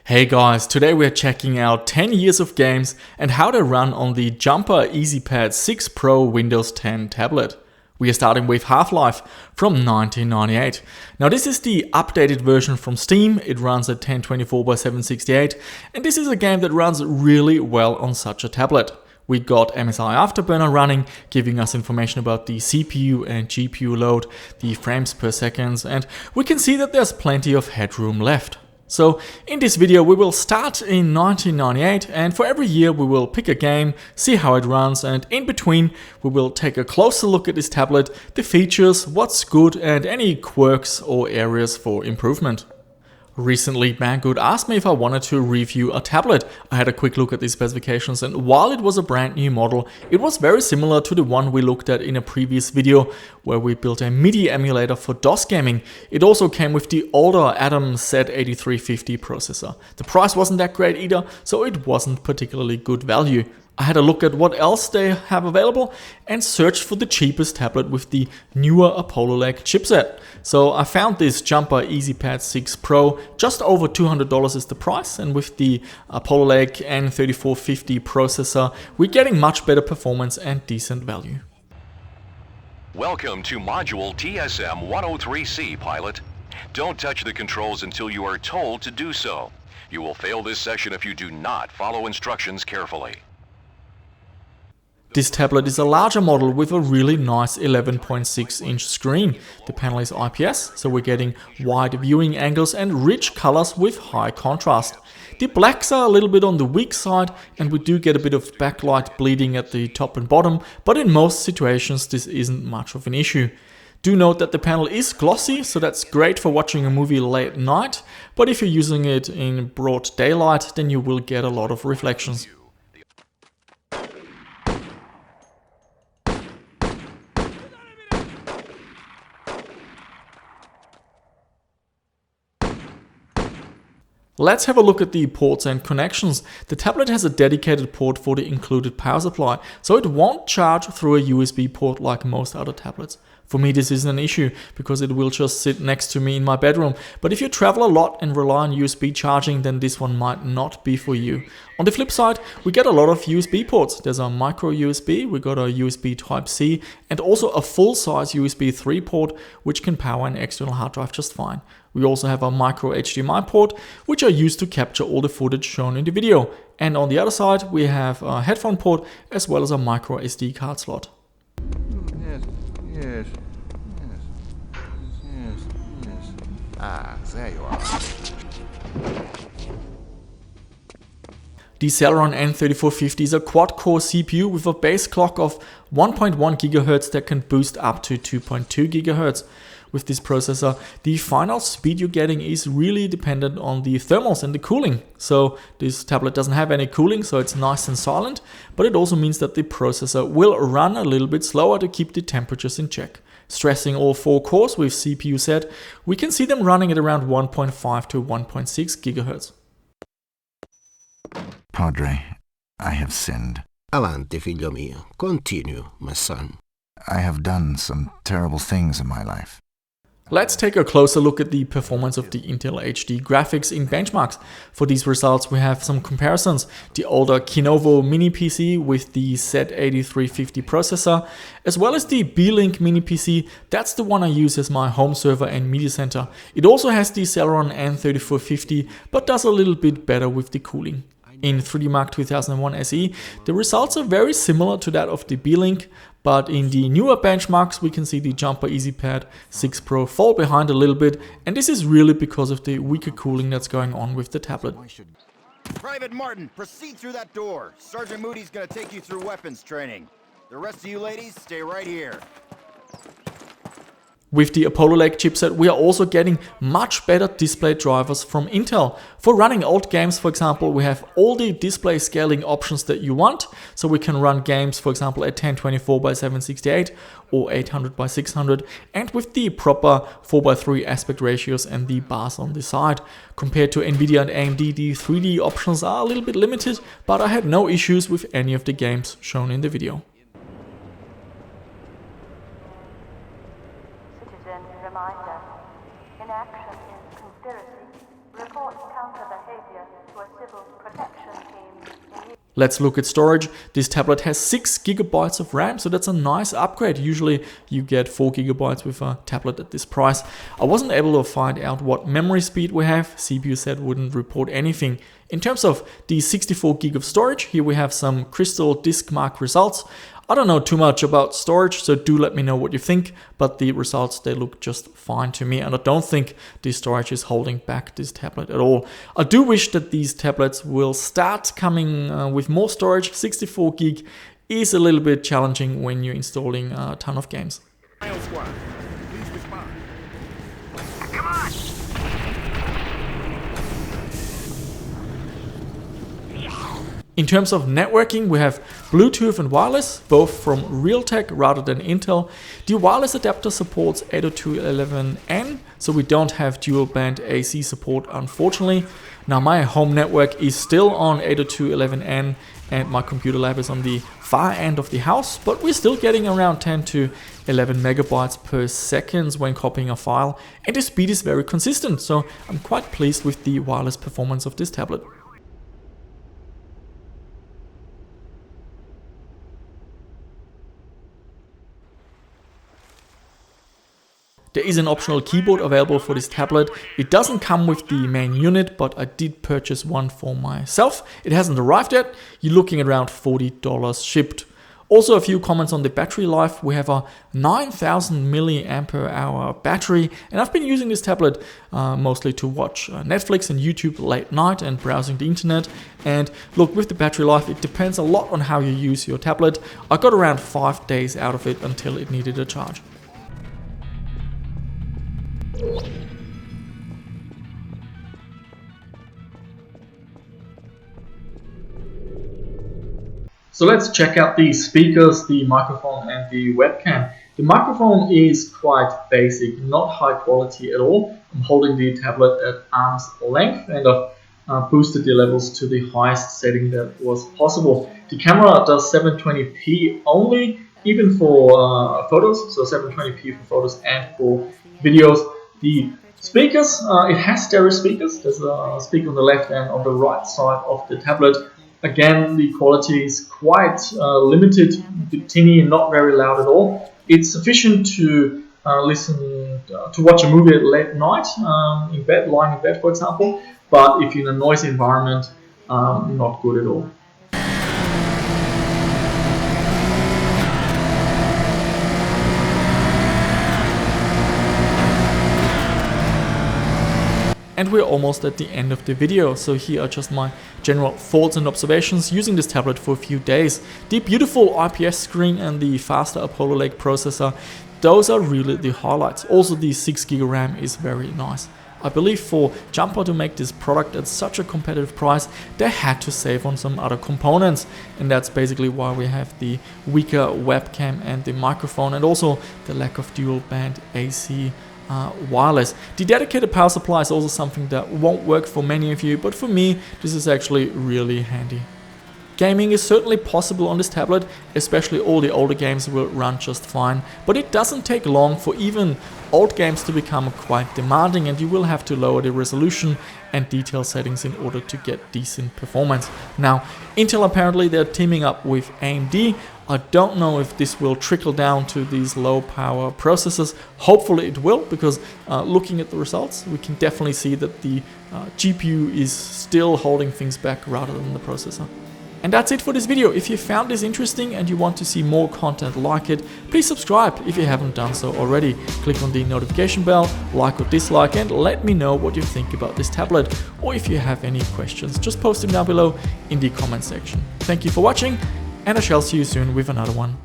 Hey guys, today we're checking out 10 years of games and how they run on the Jumper Ezpad 6 Pro Windows 10 tablet. We are starting with Half-Life from 1998. Now this is the updated version from Steam. It runs at 1024x768 and this is a game that runs really well on such a tablet. We got MSI Afterburner running, giving us information about the CPU and GPU load, the frames per second, and we can see that there's plenty of headroom left. So in this video we will start in 1998 and for every year we will pick a game, see how it runs, and in between we will take a closer look at this tablet, the features, what's good and any quirks or areas for improvement. Recently, Banggood asked me if I wanted to review a tablet. I had a quick look at the specifications and while it was a brand new model, it was very similar to the one we looked at in a previous video where we built a MIDI emulator for DOS gaming. It also came with the older Atom Z8350 processor. The price wasn't that great either, so it wasn't particularly good value. I had a look at what else they have available and searched for the cheapest tablet with the newer Apollo Lake chipset. So I found this Jumper Ezpad 6 Pro, just over $200 is the price, and with the Apollo Lake N3450 processor, we're getting much better performance and decent value. Welcome to Module TSM-103C, pilot. Don't touch the controls until you are told to do so. You will fail this session if you do not follow instructions carefully. This tablet is a larger model with a really nice 11.6-inch screen. The panel is IPS, so we're getting wide viewing angles and rich colors with high contrast. The blacks are a little bit on the weak side and we do get a bit of backlight bleeding at the top and bottom, but in most situations this isn't much of an issue. Do note that the panel is glossy, so that's great for watching a movie late at night, but if you're using it in broad daylight then you will get a lot of reflections. Let's have a look at the ports and connections. The tablet has a dedicated port for the included power supply, so it won't charge through a USB port like most other tablets. For me this isn't an issue because it will just sit next to me in my bedroom, but if you travel a lot and rely on USB charging then this one might not be for you. On the flip side, we get a lot of USB ports. There's a micro USB, we got a USB Type-C and also a full-size USB 3 port which can power an external hard drive just fine. We also have a micro HDMI port which are used to capture all the footage shown in the video. And on the other side we have a headphone port as well as a micro SD card slot. Yes. Ah, there you are. The Celeron N3450 is a quad-core CPU with a base clock of 1.1 GHz that can boost up to 2.2 GHz. With this processor, the final speed you're getting is really dependent on the thermals and the cooling. So this tablet doesn't have any cooling, so it's nice and silent, but it also means that the processor will run a little bit slower to keep the temperatures in check. Stressing all 4 cores with CPU set, we can see them running at around 1.5 to 1.6 GHz. Padre, I have sinned. Avanti, figlio mio. Continue, my son. I have done some terrible things in my life. Let's take a closer look at the performance of the Intel HD graphics in benchmarks. For these results we have some comparisons. The older Kinovo mini PC with the Z8350 processor, as well as the B-Link mini PC. That's the one I use as my home server and media center. It also has the Celeron N3450, but does a little bit better with the cooling. In 3D Mark 2001 SE, the results are very similar to that of the B-Link, but in the newer benchmarks we can see the Jumper Ezpad 6 Pro fall behind a little bit, and this is really because of the weaker cooling that's going on with the tablet. Private Martin, proceed through that door. Sergeant Moody's gonna take you through weapons training. The rest of you ladies, stay right here. With the Apollo Lake chipset we are also getting much better display drivers from Intel. For running old games, for example, we have all the display scaling options that you want, so we can run games for example at 1024x768 or 800x600 and with the proper 4:3 aspect ratios and the bars on the side. Compared to Nvidia and AMD, the 3D options are a little bit limited, but I had no issues with any of the games shown in the video. Reminder. Inaction is conspiracy. Report counter behavior. Let's look at storage. This tablet has 6 GB of RAM, so that's a nice upgrade. Usually you get 4 GB with a tablet at this price. I wasn't able to find out what memory speed we have. CPU said wouldn't report anything. In terms of the 64 GB of storage, here we have some Crystal Disk Mark results. I don't know too much about storage, so do let me know what you think, but the results, they look just fine to me, and I don't think the storage is holding back this tablet at all. I do wish that these tablets will start coming with more storage. 64 GB is a little bit challenging when you're installing a ton of games. In terms of networking, we have Bluetooth and wireless, both from Realtek rather than Intel. The wireless adapter supports 802.11n, so we don't have dual band AC support, unfortunately. Now my home network is still on 802.11n and my computer lab is on the far end of the house, but we're still getting around 10 to 11 megabytes per second when copying a file, and the speed is very consistent, so I'm quite pleased with the wireless performance of this tablet. There is an optional keyboard available for this tablet. It doesn't come with the main unit, but I did purchase one for myself. It hasn't arrived yet. You're looking at around $40 shipped. Also a few comments on the battery life. We have a 9,000 mAh battery, and I've been using this tablet mostly to watch Netflix and YouTube late night and browsing the internet. And look, with the battery life, it depends a lot on how you use your tablet. I got around 5 days out of it until it needed a charge. So let's check out the speakers, the microphone and the webcam. The microphone is quite basic, not high quality at all. I'm holding the tablet at arm's length and I've boosted the levels to the highest setting that was possible. The camera does 720p only, even for photos, so 720p for photos and for videos. The speakers, it has stereo speakers. There's a speaker on the left and on the right side of the tablet. Again, the quality is quite limited, a bit tinny and not very loud at all. It's sufficient to to watch a movie at late night, in bed, lying in bed for example, but if you're in a noisy environment, not good at all. And we're almost at the end of the video, so here are just my general thoughts and observations using this tablet for a few days. The beautiful IPS screen and the faster Apollo Lake processor, those are really the highlights. Also the 6 GB RAM is very nice. I believe for Jumper to make this product at such a competitive price, they had to save on some other components, and that's basically why we have the weaker webcam and the microphone, and also the lack of dual band AC wireless. The dedicated power supply is also something that won't work for many of you, but for me this is actually really handy. Gaming is certainly possible on this tablet, especially all the older games will run just fine, but it doesn't take long for even old games to become quite demanding, and you will have to lower the resolution and detail settings in order to get decent performance. Now, Intel apparently they're teaming up with AMD. I don't know if this will trickle down to these low power processors. Hopefully it will, because looking at the results, we can definitely see that the GPU is still holding things back rather than the processor. And that's it for this video. If you found this interesting and you want to see more content like it, please subscribe if you haven't done so already. Click on the notification bell, like or dislike, and let me know what you think about this tablet. Or if you have any questions, just post them down below in the comment section. Thank you for watching, and I shall see you soon with another one.